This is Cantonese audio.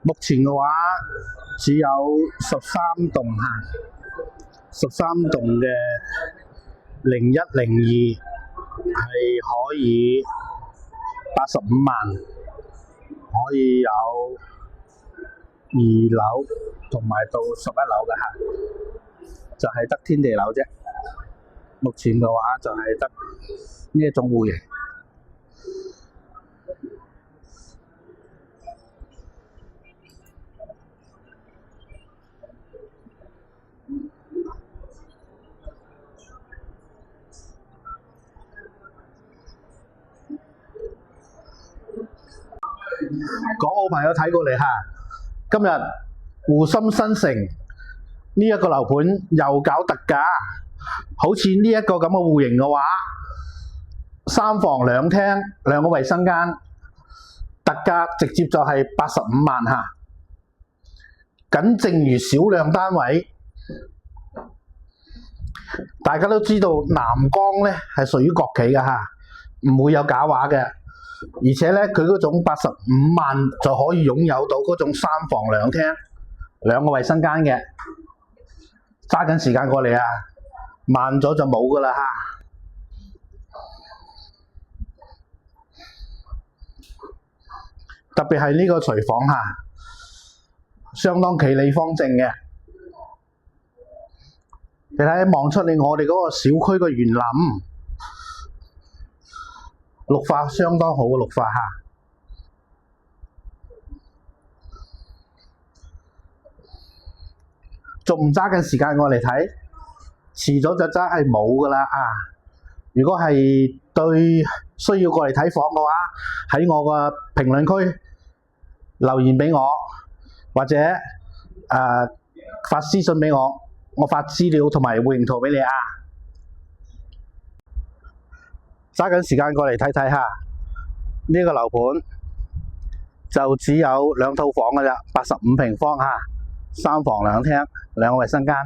目前嘅話只有13棟13棟嘅0102係可以85萬，可以有2樓同埋到11樓嘅嚇，就係得天地樓啫。目前嘅話就係得呢一種戶型。港澳朋友睇過嚟嚇，今日湖心新城呢一個樓盤又搞特價，好似呢一個咁嘅戶型嘅話，3房2廳2個衞生間，特價直接就係85萬嚇。僅剩餘少量單位，大家都知道南江咧係屬於國企嘅嚇，唔會有假話嘅。而且咧，佢嗰種85萬就可以擁有到嗰種3房2廳2個衞生間嘅，揸緊時間過嚟啊！慢咗就冇噶啦嚇。特別係呢個廚房嚇，相當企理方正嘅。你睇望出嚟我哋嗰個小區嘅園林。綠化相當好嘅綠化嚇，仲唔揸緊時間過嚟睇？遲咗就真係冇噶啦啊！如果係對需要過嚟睇房嘅話，喺我個評論區留言俾我，或者發私信俾我，我發資料同埋戶型圖俾你啊！揸緊時間過嚟睇睇下，呢個樓盤就只有2套房嘅咋，85平方嚇，3房2廳2個衞生間。